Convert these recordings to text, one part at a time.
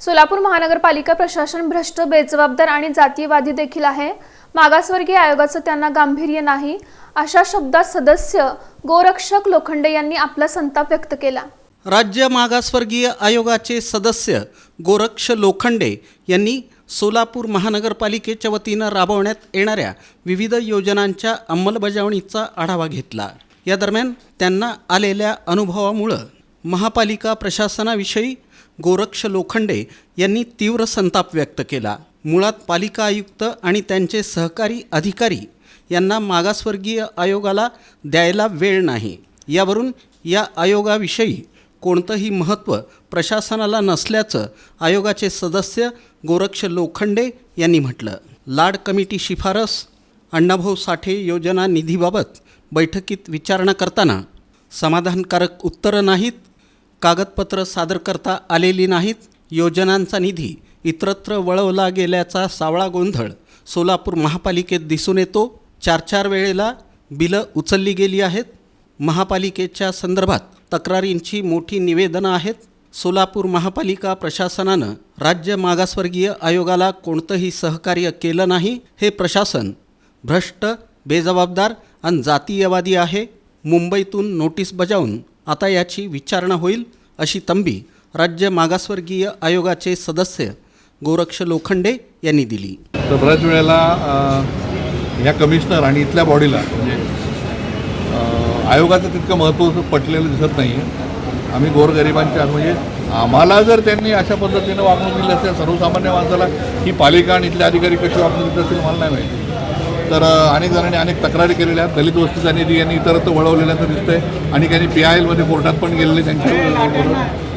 सोलापूर महानगरपालिका प्रशासन भ्रष्ट, बेजबाबदार आणि जातीयवादी देखील आहे। मागासवर्गीय आयोगाचं त्यांना गांभीर्य नाही, अशा शब्दात सदस्य गोरक्षक लोखंडे यांनी आपला संताप व्यक्त केला। राज्य मागासवर्गीय आयोगाचे सदस्य गोरक्ष लोखंडे यांनी सोलापूर महानगरपालिकेच्या वतीनं राबवण्यात येणाऱ्या विविध योजनांच्या अंमलबजावणीचा आढावा घेतला। या दरम्यान त्यांना आलेल्या अनुभवामुळे महापालिका प्रशासनाविषयी गोरक्ष लोखंडे यांनी तीव्र संताप व्यक्त केला। मुळात पालिका आयुक्त आणि त्यांचे सहकारी अधिकारी यांना मागासवर्गीय आयोगाला द्यायला वेळ नाही, यावरून या आयोगाविषयी कोणतंही महत्त्व प्रशासनाला नसल्याचं आयोगाचे सदस्य गोरक्ष लोखंडे यांनी म्हटलं। लाड कमिटी शिफारस अण्णाभाऊ साठे योजना निधीबाबत बैठकीत विचारणा करताना समाधानकारक उत्तरं नाहीत, कागदपत्र सादर करता आलेली नाहीत, योजनांचा निधी इतरत्र वळवला गेल्याचा सावळा गोंधळ सोलापूर महापालिकेत दिसून येतो। 4 वेळेला बिलं उचलली गेली आहेत। महापालिकेच्या संदर्भात तक्रारींची मोठी निवेदनं आहेत। सोलापूर महापालिका प्रशासनानं राज्य मागासवर्गीय आयोगाला कोणतंही सहकार्य केलं नाही। हे प्रशासन भ्रष्ट, बेजबाबदार आणि जातीयवादी आहे। मुंबईतून नोटीस बजावून आता याची विचारणा होईल, अशी तंबी राज्य मागासवर्गीय आयोगाचे सदस्य गोरक्ष लोखंडे यांनी दिली। तर बऱ्याच वेळेला ह्या कमिशनर आणि इथल्या बॉडीला म्हणजे आयोगाचं तितकं महत्त्व पटलेलं दिसत नाही आहे। आम्ही गोरगरिबांच्या म्हणजे आम्हाला जर त्यांनी अशा पद्धतीनं वागणूक दिली असेल, सर्वसामान्य माणसाला ही पालिका आणि इथले अधिकारी कशी वागणूक देत असेल मला नाही माहिती। तर अनेक जणांनी अनेक तक्रारी केलेल्या आहेत। दलित वस्तीचा निधी यांनी इतरत्र वळवलेल्याचं दिसतंय आणि त्यांनी PILमध्ये कोर्टात पण गेलेले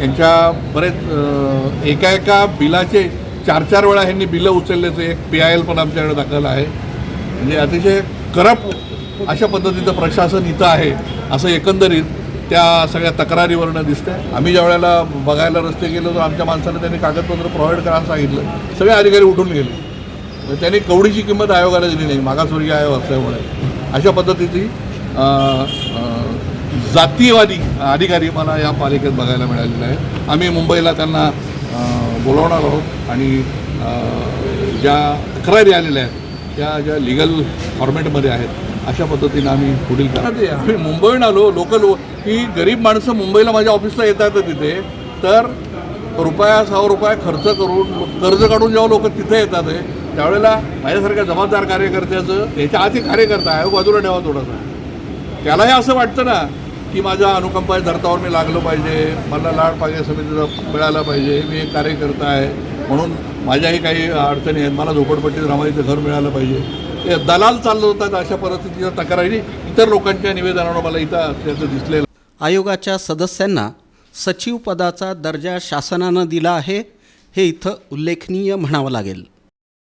यांच्या बरेच एका बिलाचे 4 वेळा ह्यांनी बिलं उचलल्याचं एक PIL पण आमच्याकडे दाखल आहे। म्हणजे अतिशय करप्ट अशा पद्धतीचं प्रशासन इथं आहे असं एकंदरीत त्या सगळ्या तक्रारीवरनं दिसतंय। आम्ही ज्या वेळेला बघायला रस्ते गेलो तर आमच्या माणसानं त्यांनी कागदपत्र प्रोव्हाइड करायला सांगितलं, सगळे अधिकारी उठून गेले। त्यांनी कवडीची किंमत आयोगाला दिली नाही, मागासवर्गीय आयोग असल्यामुळे। अशा पद्धतीची जातीयवादी अधिकारी मला या पालिकेत बघायला मिळालेला आहे। आम्ही मुंबईला त्यांना बोलावणार आहोत आणि ज्या तक्रारी आलेल्या आहेत त्या ज्या लिगल फॉर्मॅटमध्ये आहेत अशा पद्धतीनं आम्ही पुढील करणार। आम्ही मुंबईहून आलो, लोकल ही गरीब माणसं मुंबईला माझ्या ऑफिसला येतात तिथे, तर रुपया 100 रुपये खर्च करून कर्ज काढून जेव्हा लोक तिथे येतात त्यावेळेला माझ्यासारख्या जबाबदार कार्यकर्त्याचं याच्या आधी कार्यकर्ता आयोग बाजूला ठेवा थोडासा, त्यालाही असं वाटतं ना की माझ्या अनुकंपा धर्तावर मी लागलो पाहिजे, मला लाड पाहिजे समितीचा मिळाला पाहिजे, मी एक कार्यकर्ता आहे म्हणून माझ्याही काही अडचणी आहेत, मला झोपडपट्टीत रामायचं घर मिळालं पाहिजे, हे दलाल चाललं होतात। अशा पद्धतीच्या तक्रारी इतर लोकांच्या निवेदनानं मला इथं त्याचं दिसलेलं। आयोगाच्या सदस्यांना सचिव पदाचा दर्जा शासनानं दिला आहे, हे इथं उल्लेखनीय म्हणावं लागेल।